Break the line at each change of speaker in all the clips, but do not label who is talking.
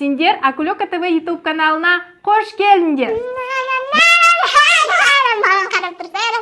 Сендер Акулёка ТВ YouTube каналына қош келдіңдер.
Маған қарап тұрсаңдар.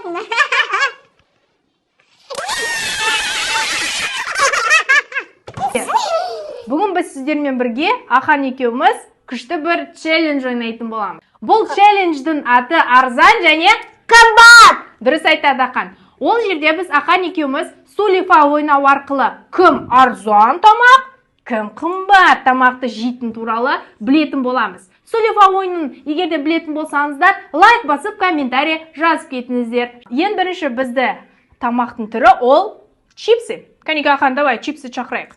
Бүгін біз сіздермен бірге Ахан екеуміз күшті бір челлендж ойнайтын боламыз. Бұл челлендждің аты арзан және
Қымбат.
дұрыс айтады Ахан. Ол жерде біз Ахан екеуміз сулифа ойнау арқылы кім арзан тамақ, кім қымбат тамақты жейтін туралы білетін боламыз. Сулифа ойынын егерде білетін болсаңыздар, лайк басып, комментарий жазып кетіңіздер. Ең бірінші бізді тамақтың түрі ол чипсы. Кәнеке Ахан, давай чипсы шақырайық.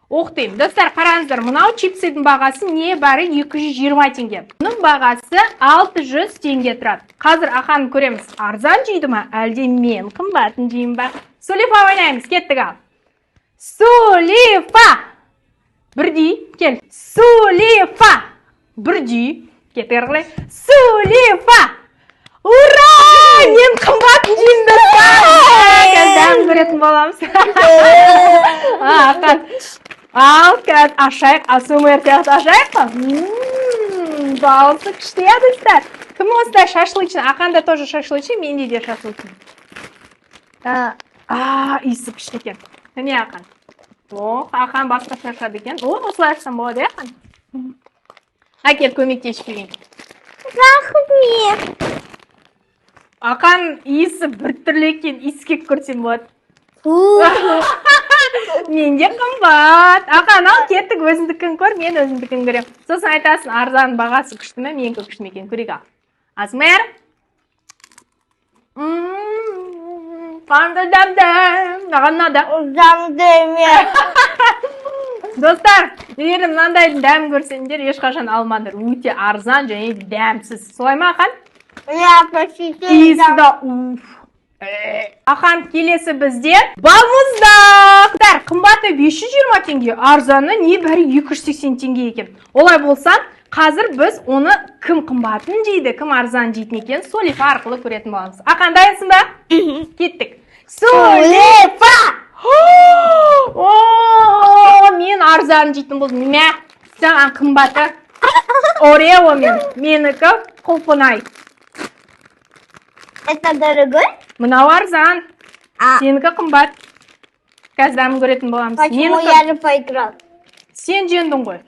Оқтайым. Достар, қараңыздар, мынау чипсыдың бағасы не бәрі 220 теңге. Мұның бағасы 600 теңге тұрады. Қазір Аханды көреміз. Арзан жейді ма? Әлде мен қымбатын жеймін ба? Сулифа ойнаймыз. Кеттік ал. Сулифа! Бірдей, кел. Сулифа! Бірдей. Кеттік арқылай. Сулифа! Ура! Мен қымбатын жеймін достар! Дәм көретін боламыз. Ахан. Ал, кәд ашайық, асумер тияқты ашайық па? Бауысы күшті достар. Кім осыдай шашлычын? Аханда тоже шашлычын, менде де шашлычын. Иісі күшті екен. Міне Ахан. Ахан басқа шашады екен. Осылай ашсам болады, Ахан. Әкел көмектесіп келген.
Рахмет.
Ахан иісі бір түрлі екен, иіскек көрсем болады. Менде қымбат. Ахан, ал кеттік, өзіңдікін көр, мен өзіңдікін көрем. Сосын айтасың, арзан бағасы күшті ме, менікі күшті ме екен, көрейік ал. Асмер. Қандай дәм-дәм. Маған ұнады.
Дәм-дәме.
Достар, егер мынандайдың дәмін көрсеңдер, ешқашан алмаңдар. Өте арзан және дәмсіз. Солай ма, Ахан? Иісі да уф. Ахан, келесі бізде балмұздақ. Қымбаты 520 теңге, арзаны небәрі 280 теңге екен. Олай болса, қазір біз оны кім қымбатын жейді, кім арзан жейтін екен, Сулифа арқылы көретін боламыз. Ахан, дайынсың ба? Кеттік.
Сулифа!
Мен арзан жейтін болдым. Мә, саған қымбаты Орео менікі құлпынай.
Это дорогой?
Мынау арзан. Сенікі қымбат. Қазір дәмін көретін боламыз.
Почему я не поиграл?
Сен жеңдің ғой.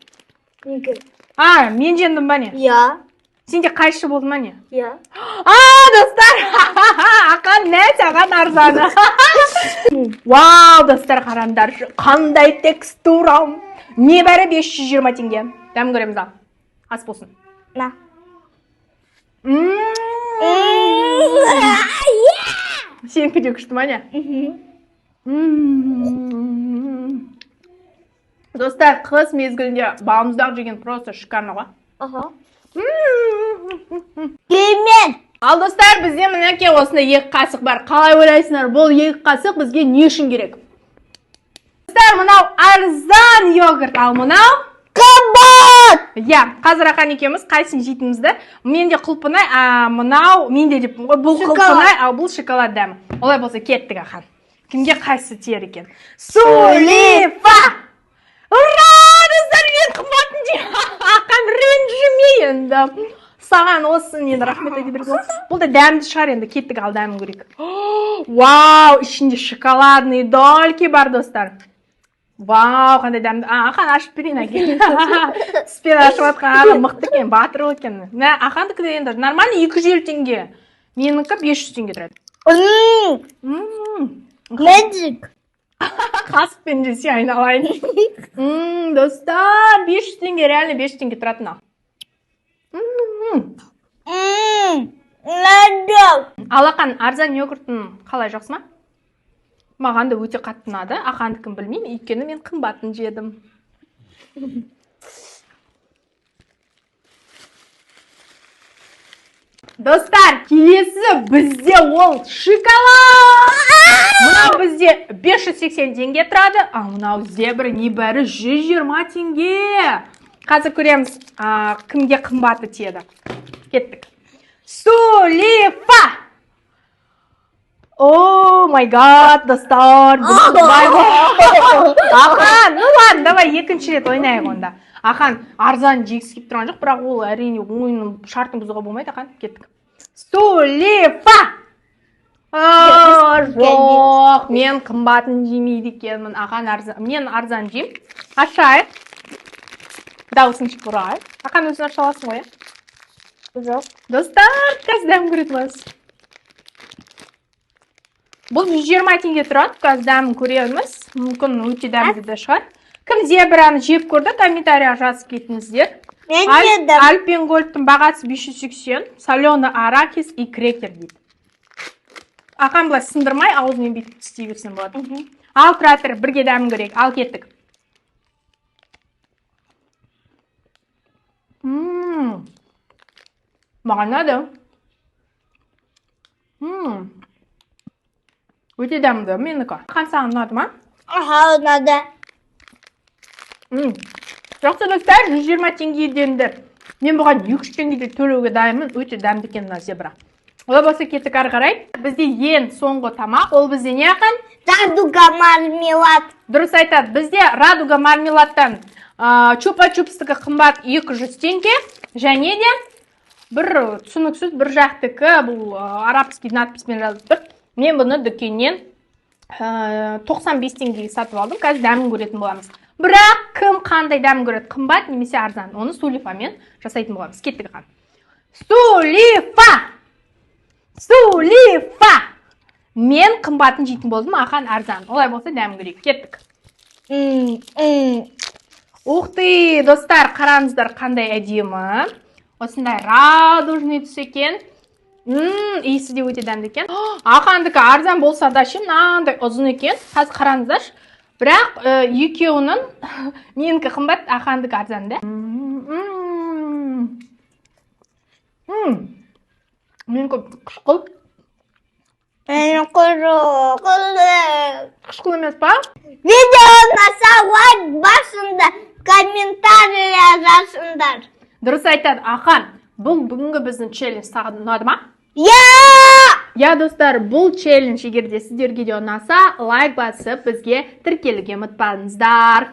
Неге?
Мен жеңдім ба не?
Я.
Сенде қайшы болды ма не?
Я.
Достар! Ақан нәт аған арзаны. Вау, достар, қараңдар. Қандай текстурам. Небәрі 520 теңге. Дәмін көреміз ал. Ас болсын.
На.
Сенікі де күшті ма не? Достар, қыс мезгілінде балмұздақ жеген просто шикарно ғой.
Кеймен.
Ал достар, бізде мінеке осында 2 қасық бар. Қалай ойлайсыңдар, бұл 2 қасық бізге не үшін керек? Достар, мынау арзан йогурт, ал мынау
Қымбат.
Қазір Ахан екеуміз қайсын жейтінімізді. Менде құлпынай, мынау менде деп, бұл құлпынай, ал бұл шоколад дәмі. Олай болса кеттік Ахан. Кімге қайсы тиер екен? Сулифа! Ура! Достар, мен қымбатын жеймін. Ахан ренжіме енді. Саған осы енді рахмет айта берген. Бұл да дәмді шығар енді, кеттік ал дәмін көрейік. Вау, ішінде шоколадный дольки бар достар. Вау, қандай дәмді. Ахан ашып берейін әке. Спен ашып атқан аға мықты екен, батыр екен. Ахандікі де енді нормально 250 теңге. Менікі 500 теңге тұрады.
Magic.
Қасықпен жесе айналайын. Достар, 500 теңге, реально 500 теңге тұратына. Ал Ақан, арзан йогуртын қалай жақсы ма? Маған да өте қатты ұнады. Ахандікін білмеймін, өйткені мен қымбатын жедім. Достар, келесі бізде ол шоколад. Мынау бізде 580 теңге тұрады, а мынау зебрі небәрі 120 теңге. Қазір көреміз, кімге қымбаты тиеді. Кеттік. Сулифа! О май гад, достар. Ахан, ну ладно, давай екінші рет ойнайық онда. Ақан арзан жегісі келіп тұрған жоқ, бірақ ол әрине ойынның шартын бұзуға болмайды. Ақан, кеттік. Сулифа! Жоқ, мен қымбатын жемейді екенмін. Ақан мен арзан жеймін. Ашайық. Дауысын шығарайық. Ақан өзін аша аласың ғой,
Жоқ.
Достар, қазір дәм көретіміз. Бұл 120 теңге тұрады, қазір дәмін көреміз. Мүмкін өте дәмді де шығар. Кім зебраны жеп көрді, комментария жазып кетіңіздер.
Мен жедім.
Альпенгольдтың бағасы 580, соленый арахис и крекер дейді. Ақан былай сындырмай, аузымен бүйтіп істей берсең болады. Ал, тұратыр, бірге дәмін көрейік. Ал, кеттік. Маған ұнады. Өте дәмді, менікі. Ақан саған ұнады ма?
Аха, ұнады.
Жақсы достар, 120 теңгеденді. Мен бұған 200 теңгеде төлеуге дайынмын. Өте дәмді екен мына зебра. Олай болса кеттік ары қарай. Бізде ең соңғы тамақ, ол бізде не Ақан?
Радуга мармелад.
Дұрыс айтады. Бізде радуга мармеладтан чупа-чупстығы қымбат 200 теңге. Және де бір түсініксіз бір жақтікі, бұл арабский надписпен жазып тұр. Мен бұны дүкеннен 95 теңгеге сатып алдым. Қазір дәмін көретін боламыз. Бірақ кім қандай дәмін көреді, қымбат немесе арзан? Оны сулифамен жасайтын боламыз. Кеттік Ақан. Сулифа! Сулифа! Мен қымбатын жейтін болдым, Ақан арзан. Олай болса дәмін көрейік. Кеттік. Уқты, достар, қараңыздар қандай әдемі. Осындай радужный түс екен. Иісі де өте дәмді екен. Ақандікі арзан болса да ше, мынандай ұзын екен. Қазір қараңыздар. Бірақ екеуінің менікі қымбат, Ақандікі арзан да. Менікі қышқыл. Қышқыл емес па?
Видео ұнаса лайк басыңдар, комментария жазыңдар.
Дұрыс айтады, Ақан, бұл бүгінгі біздің челлендж саған ұнады ма?
Я!
Достар, бұл челлендж егерде сіздерге де ұнаса, лайк басып, бізге тіркелуге ұмытпаңыздар.